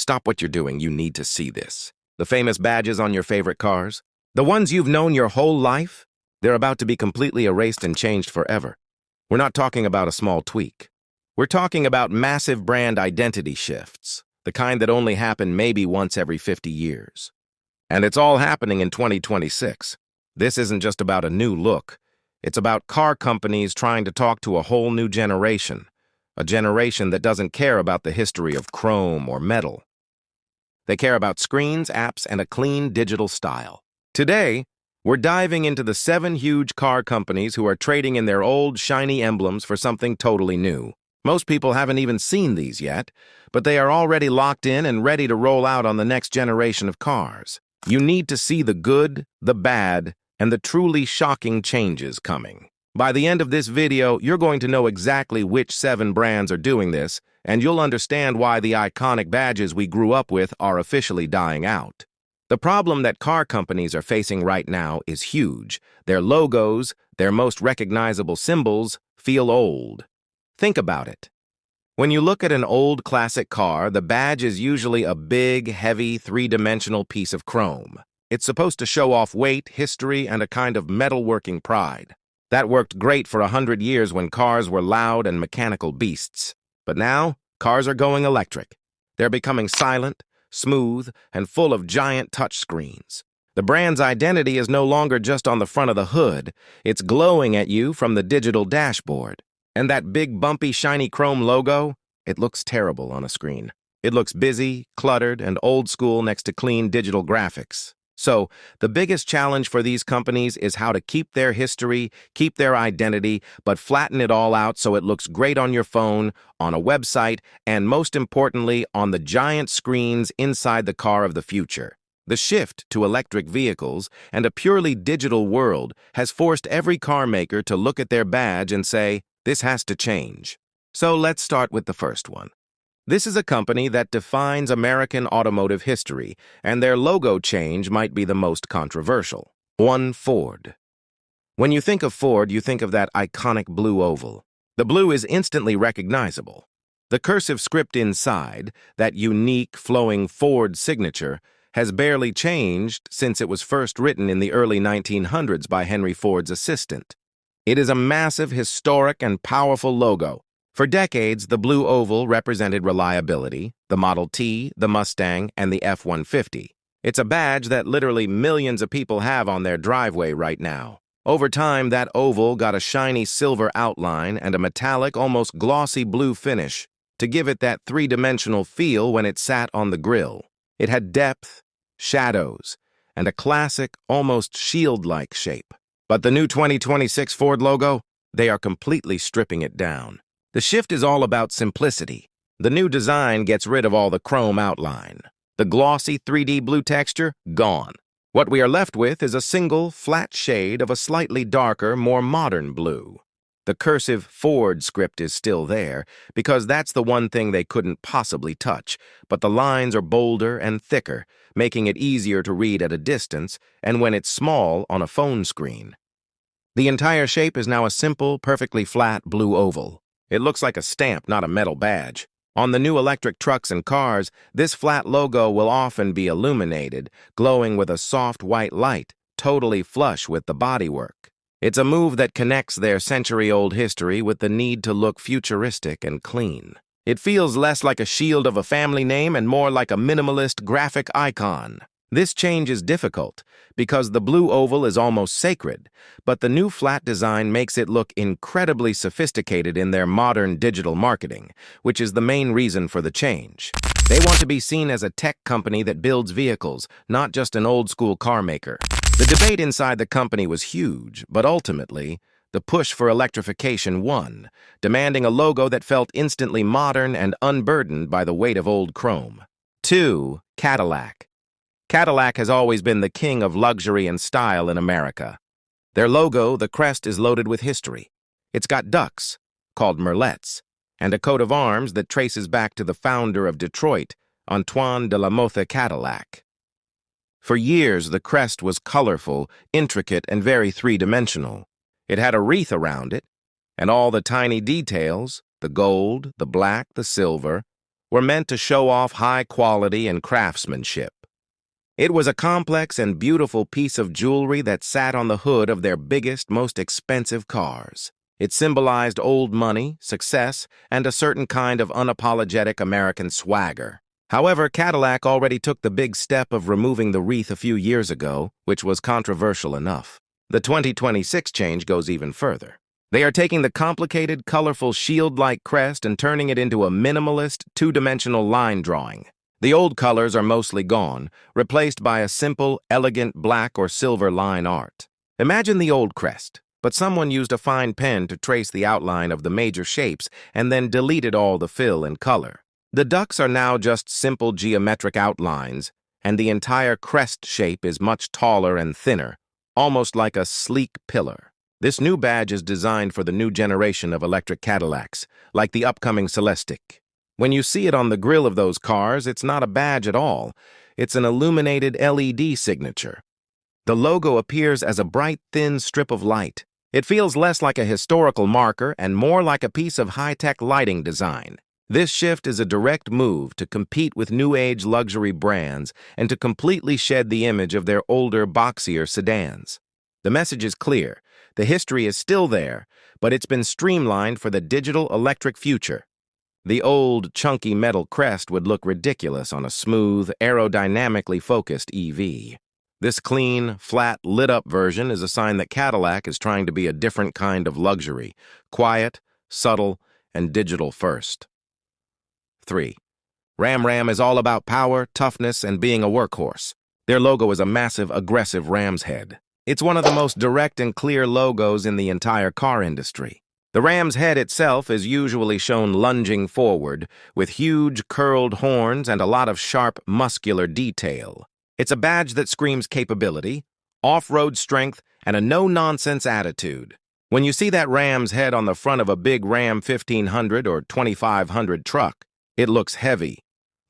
Stop what you're doing. You need to see this. The famous badges on your favorite cars? The ones you've known your whole life? They're about to be completely erased and changed forever. We're not talking about a small tweak. We're talking about massive brand identity shifts, the kind that only happen maybe once every 50 years. And it's all happening in 2026. This isn't just about a new look. It's about car companies trying to talk to a whole new generation, a generation that doesn't care about the history of chrome or metal. They care about screens, apps, and a clean digital style. Today, we're diving into the 7 huge car companies who are trading in their old, shiny emblems for something totally new. Most people haven't even seen these yet, but they are already locked in and ready to roll out on the next generation of cars. You need to see the good, the bad, and the truly shocking changes coming. By the end of this video, you're going to know exactly which 7 brands are doing this, and you'll understand why the iconic badges we grew up with are officially dying out. The problem that car companies are facing right now is huge. Their logos, their most recognizable symbols, feel old. Think about it. When you look at an old classic car, the badge is usually a big, heavy, 3-dimensional piece of chrome. It's supposed to show off weight, history, and a kind of metalworking pride. That worked great for 100 years when cars were loud and mechanical beasts. But now, cars are going electric. They're becoming silent, smooth, and full of giant touchscreens. The brand's identity is no longer just on the front of the hood. It's glowing at you from the digital dashboard. And that big, bumpy, shiny chrome logo, it looks terrible on a screen. It looks busy, cluttered, and old school next to clean digital graphics. So, the biggest challenge for these companies is how to keep their history, keep their identity, but flatten it all out so it looks great on your phone, on a website, and most importantly, on the giant screens inside the car of the future. The shift to electric vehicles and a purely digital world has forced every car maker to look at their badge and say, this has to change. So let's start with the first one. This is a company that defines American automotive history, and their logo change might be the most controversial. 1. Ford. When you think of Ford, you think of that iconic blue oval. The blue is instantly recognizable. The cursive script inside, that unique, flowing Ford signature, has barely changed since it was first written in the early 1900s by Henry Ford's assistant. It is a massive, historic, and powerful logo. For decades, the blue oval represented reliability, the Model T, the Mustang, and the F-150. It's a badge that literally millions of people have on their driveway right now. Over time, that oval got a shiny silver outline and a metallic, almost glossy blue finish to give it that 3-dimensional feel when it sat on the grille. It had depth, shadows, and a classic, almost shield-like shape. But the new 2026 Ford logo, they are completely stripping it down. The shift is all about simplicity. The new design gets rid of all the chrome outline. The glossy 3D blue texture, gone. What we are left with is a single, flat shade of a slightly darker, more modern blue. The cursive Ford script is still there, because that's the one thing they couldn't possibly touch, but the lines are bolder and thicker, making it easier to read at a distance and when it's small on a phone screen. The entire shape is now a simple, perfectly flat blue oval. It looks like a stamp, not a metal badge. On the new electric trucks and cars, this flat logo will often be illuminated, glowing with a soft white light, totally flush with the bodywork. It's a move that connects their century-old history with the need to look futuristic and clean. It feels less like a shield of a family name and more like a minimalist graphic icon. This change is difficult because the blue oval is almost sacred, but the new flat design makes it look incredibly sophisticated in their modern digital marketing, which is the main reason for the change. They want to be seen as a tech company that builds vehicles, not just an old-school car maker. The debate inside the company was huge, but ultimately, the push for electrification won, demanding a logo that felt instantly modern and unburdened by the weight of old chrome. 2. Cadillac. Cadillac has always been the king of luxury and style in America. Their logo, the crest, is loaded with history. It's got ducks, called merlets, and a coat of arms that traces back to the founder of Detroit, Antoine de la Mothe Cadillac. For years, the crest was colorful, intricate, and very 3-dimensional. It had a wreath around it, and all the tiny details, the gold, the black, the silver, were meant to show off high quality and craftsmanship. It was a complex and beautiful piece of jewelry that sat on the hood of their biggest, most expensive cars. It symbolized old money, success, and a certain kind of unapologetic American swagger. However, Cadillac already took the big step of removing the wreath a few years ago, which was controversial enough. The 2026 change goes even further. They are taking the complicated, colorful shield-like crest and turning it into a minimalist, two-dimensional line drawing. The old colors are mostly gone, replaced by a simple, elegant black or silver line art. Imagine the old crest, but someone used a fine pen to trace the outline of the major shapes and then deleted all the fill and color. The ducks are now just simple geometric outlines, and the entire crest shape is much taller and thinner, almost like a sleek pillar. This new badge is designed for the new generation of electric Cadillacs, like the upcoming Celestiq. When you see it on the grille of those cars, it's not a badge at all. It's an illuminated LED signature. The logo appears as a bright, thin strip of light. It feels less like a historical marker and more like a piece of high-tech lighting design. This shift is a direct move to compete with new-age luxury brands and to completely shed the image of their older, boxier sedans. The message is clear. The history is still there, but it's been streamlined for the digital electric future. The old, chunky metal crest would look ridiculous on a smooth, aerodynamically focused EV. This clean, flat, lit-up version is a sign that Cadillac is trying to be a different kind of luxury, quiet, subtle, and digital first. 3. Ram is all about power, toughness, and being a workhorse. Their logo is a massive, aggressive ram's head. It's one of the most direct and clear logos in the entire car industry. The ram's head itself is usually shown lunging forward, with huge, curled horns and a lot of sharp, muscular detail. It's a badge that screams capability, off-road strength, and a no-nonsense attitude. When you see that ram's head on the front of a big Ram 1500 or 2500 truck, it looks heavy,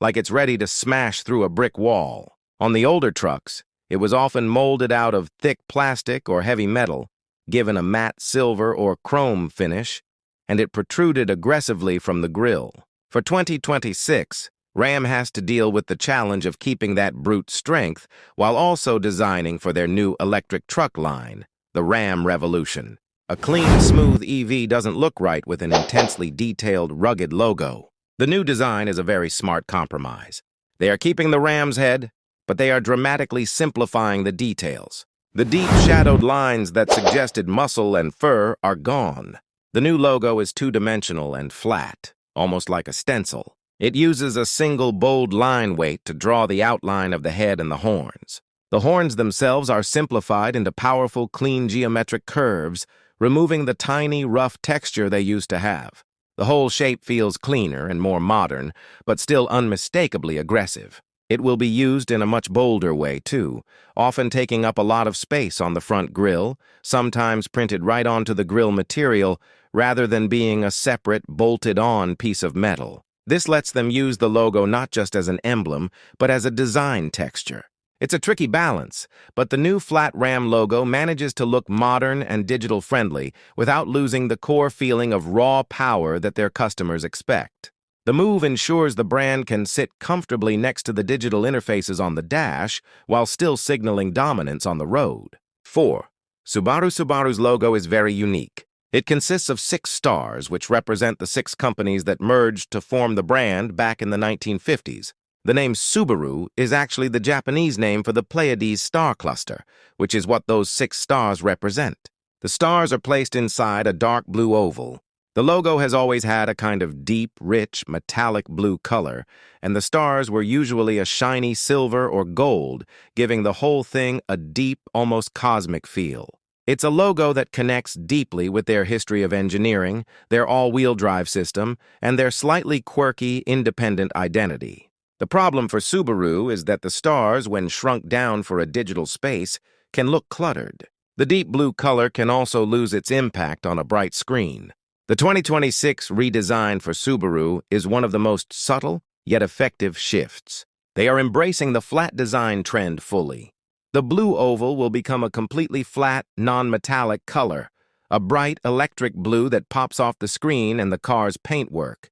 like it's ready to smash through a brick wall. On the older trucks, it was often molded out of thick plastic or heavy metal, given a matte silver or chrome finish, and it protruded aggressively from the grille. For 2026, Ram has to deal with the challenge of keeping that brute strength while also designing for their new electric truck line, the Ram Revolution. A clean, smooth EV doesn't look right with an intensely detailed, rugged logo. The new design is a very smart compromise. They are keeping the ram's head, but they are dramatically simplifying the details. The deep, shadowed lines that suggested muscle and fur are gone. The new logo is two-dimensional and flat, almost like a stencil. It uses a single bold line weight to draw the outline of the head and the horns. The horns themselves are simplified into powerful, clean geometric curves, removing the tiny, rough texture they used to have. The whole shape feels cleaner and more modern, but still unmistakably aggressive. It will be used in a much bolder way, too, often taking up a lot of space on the front grille, sometimes printed right onto the grille material, rather than being a separate, bolted-on piece of metal. This lets them use the logo not just as an emblem, but as a design texture. It's a tricky balance, but the new flat Ram logo manages to look modern and digital-friendly without losing the core feeling of raw power that their customers expect. The move ensures the brand can sit comfortably next to the digital interfaces on the dash while still signaling dominance on the road. 4. Subaru's logo is very unique. It consists of 6 stars, which represent the 6 companies that merged to form the brand back in the 1950s. The name Subaru is actually the Japanese name for the Pleiades star cluster, which is what those 6 stars represent. The stars are placed inside a dark blue oval. The logo has always had a kind of deep, rich, metallic blue color, and the stars were usually a shiny silver or gold, giving the whole thing a deep, almost cosmic feel. It's a logo that connects deeply with their history of engineering, their all-wheel drive system, and their slightly quirky, independent identity. The problem for Subaru is that the stars, when shrunk down for a digital space, can look cluttered. The deep blue color can also lose its impact on a bright screen. The 2026 redesign for Subaru is one of the most subtle yet effective shifts. They are embracing the flat design trend fully. The blue oval will become a completely flat, non-metallic color, a bright electric blue that pops off the screen and the car's paintwork.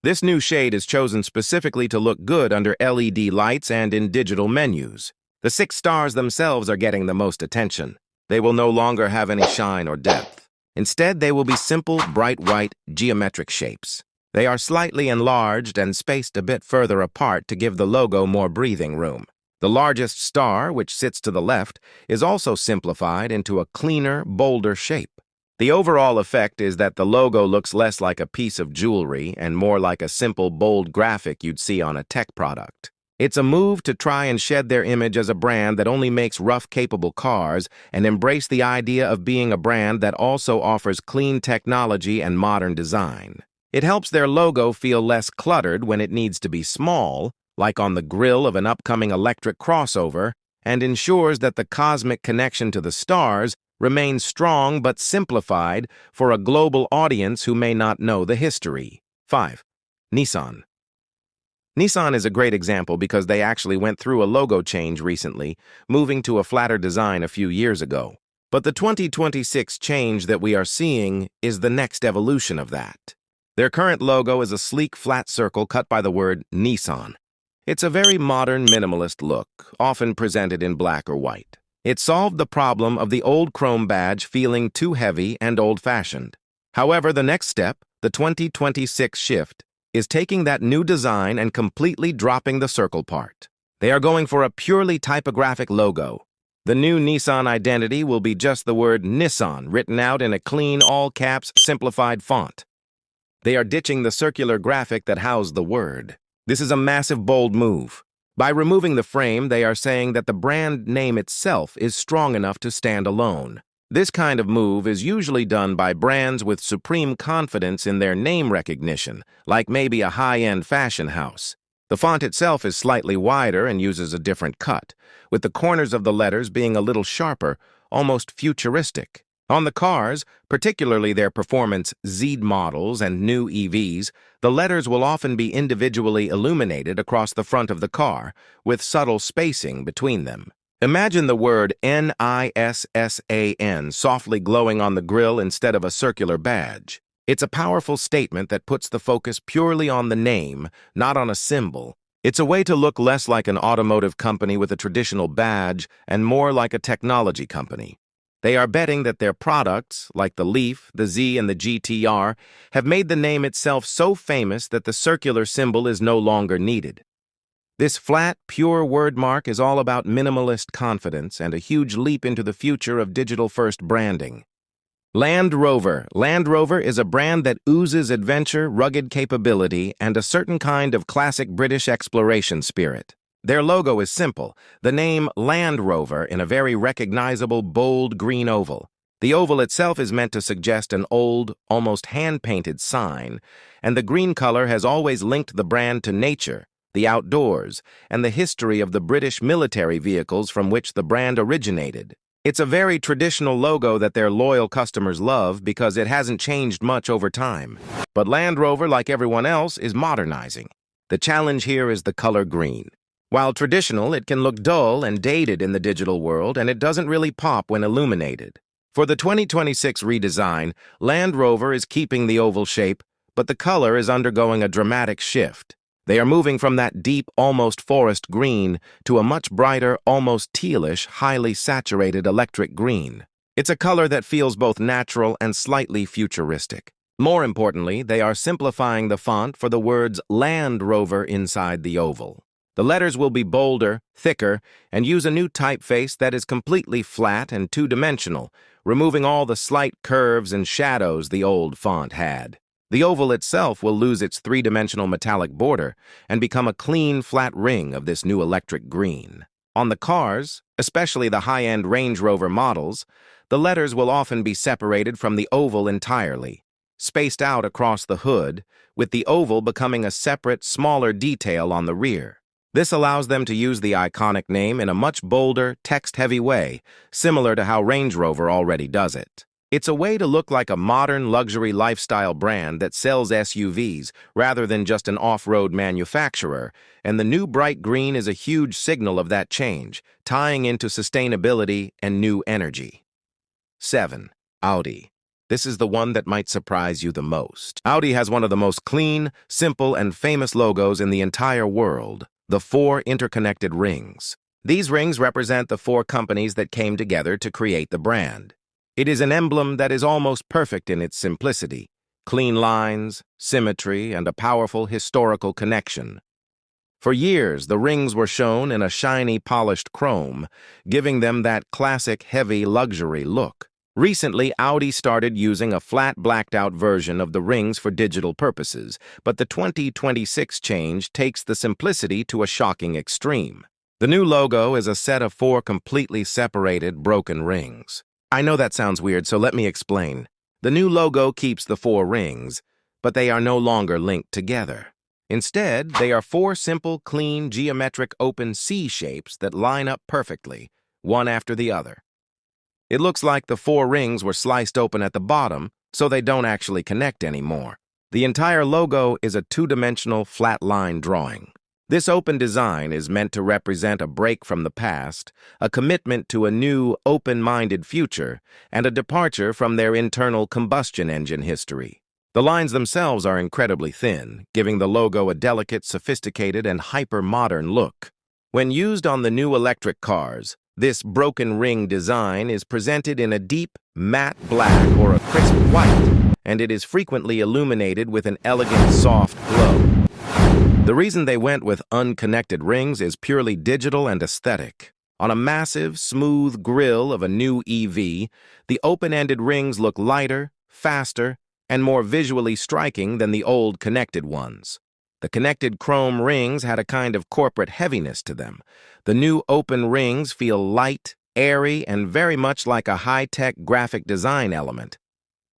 This new shade is chosen specifically to look good under LED lights and in digital menus. The 6 stars themselves are getting the most attention. They will no longer have any shine or depth. Instead, they will be simple, bright white, geometric shapes. They are slightly enlarged and spaced a bit further apart to give the logo more breathing room. The largest star, which sits to the left, is also simplified into a cleaner, bolder shape. The overall effect is that the logo looks less like a piece of jewelry and more like a simple, bold graphic you'd see on a tech product. It's a move to try and shed their image as a brand that only makes rough, capable cars and embrace the idea of being a brand that also offers clean technology and modern design. It helps their logo feel less cluttered when it needs to be small, like on the grille of an upcoming electric crossover, and ensures that the cosmic connection to the stars remains strong but simplified for a global audience who may not know the history. 5. Nissan. Nissan is a great example because they actually went through a logo change recently, moving to a flatter design a few years ago. But the 2026 change that we are seeing is the next evolution of that. Their current logo is a sleek, flat circle cut by the word Nissan. It's a very modern, minimalist look, often presented in black or white. It solved the problem of the old chrome badge feeling too heavy and old-fashioned. However, the next step, the 2026 shift, is taking that new design and completely dropping the circle part. They are going for a purely typographic logo. The new Nissan identity will be just the word Nissan written out in a clean, all-caps, simplified font. They are ditching the circular graphic that housed the word. This is a massive, bold move. By removing the frame, they are saying that the brand name itself is strong enough to stand alone. This kind of move is usually done by brands with supreme confidence in their name recognition, like maybe a high-end fashion house. The font itself is slightly wider and uses a different cut, with the corners of the letters being a little sharper, almost futuristic. On the cars, particularly their performance Z models and new EVs, the letters will often be individually illuminated across the front of the car, with subtle spacing between them. Imagine the word NISSAN softly glowing on the grille instead of a circular badge. It's a powerful statement that puts the focus purely on the name, not on a symbol. It's a way to look less like an automotive company with a traditional badge and more like a technology company. They are betting that their products, like the Leaf, the Z, and the GTR, have made the name itself so famous that the circular symbol is no longer needed. This flat, pure wordmark is all about minimalist confidence and a huge leap into the future of digital-first branding. Land Rover. Land Rover is a brand that oozes adventure, rugged capability, and a certain kind of classic British exploration spirit. Their logo is simple, the name Land Rover in a very recognizable, bold green oval. The oval itself is meant to suggest an old, almost hand-painted sign, and the green color has always linked the brand to nature, the outdoors, and the history of the British military vehicles from which the brand originated. It's a very traditional logo that their loyal customers love because it hasn't changed much over time. But Land Rover, like everyone else, is modernizing. The challenge here is the color green. While traditional, it can look dull and dated in the digital world, and it doesn't really pop when illuminated. For the 2026 redesign, Land Rover is keeping the oval shape, but the color is undergoing a dramatic shift. They are moving from that deep, almost forest green to a much brighter, almost tealish, highly saturated electric green. It's a color that feels both natural and slightly futuristic. More importantly, they are simplifying the font for the words Land Rover inside the oval. The letters will be bolder, thicker, and use a new typeface that is completely flat and two-dimensional, removing all the slight curves and shadows the old font had. The oval itself will lose its three-dimensional metallic border and become a clean, flat ring of this new electric green. On the cars, especially the high-end Range Rover models, the letters will often be separated from the oval entirely, spaced out across the hood, with the oval becoming a separate, smaller detail on the rear. This allows them to use the iconic name in a much bolder, text-heavy way, similar to how Range Rover already does it. It's a way to look like a modern luxury lifestyle brand that sells SUVs rather than just an off-road manufacturer, and the new bright green is a huge signal of that change, tying into sustainability and new energy. 7. Audi. This is the one that might surprise you the most. Audi has one of the most clean, simple, and famous logos in the entire world, the four interconnected rings. These rings represent the four companies that came together to create the brand. It is an emblem that is almost perfect in its simplicity, clean lines, symmetry, and a powerful historical connection. For years, the rings were shown in a shiny, polished chrome, giving them that classic, heavy luxury look. Recently, Audi started using a flat, blacked-out version of the rings for digital purposes, but the 2026 change takes the simplicity to a shocking extreme. The new logo is a set of four completely separated, broken rings. I know that sounds weird, so let me explain. The new logo keeps the four rings, but they are no longer linked together. Instead, they are four simple, clean, geometric open C shapes that line up perfectly, one after the other. It looks like the four rings were sliced open at the bottom, so they don't actually connect anymore. The entire logo is a two-dimensional flat line drawing. This open design is meant to represent a break from the past, a commitment to a new, open-minded future, and a departure from their internal combustion engine history. The lines themselves are incredibly thin, giving the logo a delicate, sophisticated, and hyper-modern look. When used on the new electric cars, this broken ring design is presented in a deep, matte black or a crisp white, and it is frequently illuminated with an elegant, soft glow. The reason they went with unconnected rings is purely digital and aesthetic. On a massive, smooth grille of a new EV, the open-ended rings look lighter, faster, and more visually striking than the old connected ones. The connected chrome rings had a kind of corporate heaviness to them. The new open rings feel light, airy, and very much like a high-tech graphic design element.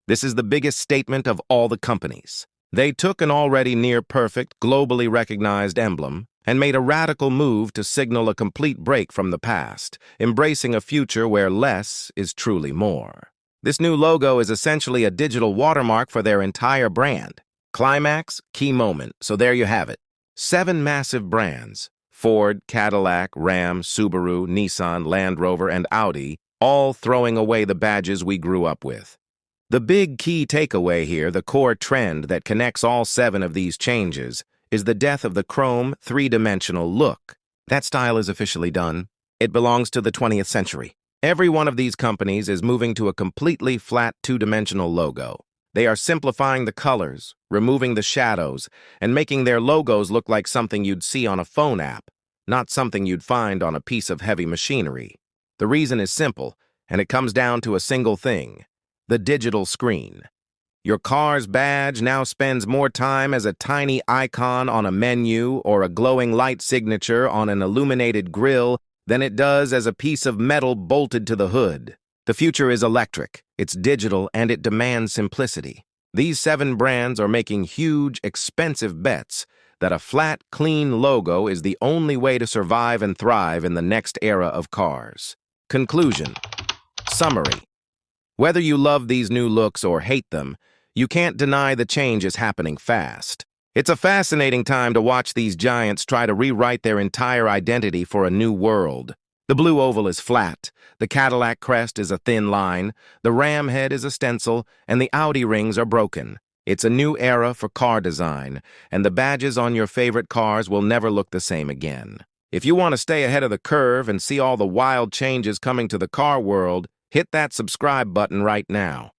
This is the biggest statement of all the companies. They took an already near-perfect, globally recognized emblem and made a radical move to signal a complete break from the past, embracing a future where less is truly more. This new logo is essentially a digital watermark for their entire brand. Climax, key moment, so there you have it. 7 massive brands, Ford, Cadillac, Ram, Subaru, Nissan, Land Rover, and Audi, all throwing away the badges we grew up with. The big key takeaway here, the core trend that connects all 7 of these changes, is the death of the chrome, three-dimensional look. That style is officially done. It belongs to the 20th century. Every one of these companies is moving to a completely flat two-dimensional logo. They are simplifying the colors, removing the shadows, and making their logos look like something you'd see on a phone app, not something you'd find on a piece of heavy machinery. The reason is simple, and it comes down to a single thing: the digital screen. Your car's badge now spends more time as a tiny icon on a menu or a glowing light signature on an illuminated grille than it does as a piece of metal bolted to the hood. The future is electric, it's digital, and it demands simplicity. These 7 brands are making huge, expensive bets that a flat, clean logo is the only way to survive and thrive in the next era of cars. Conclusion. Summary. Whether you love these new looks or hate them, you can't deny the change is happening fast. It's a fascinating time to watch these giants try to rewrite their entire identity for a new world. The blue oval is flat, the Cadillac crest is a thin line, the Ram head is a stencil, and the Audi rings are broken. It's a new era for car design, and the badges on your favorite cars will never look the same again. If you want to stay ahead of the curve and see all the wild changes coming to the car world, hit that subscribe button right now.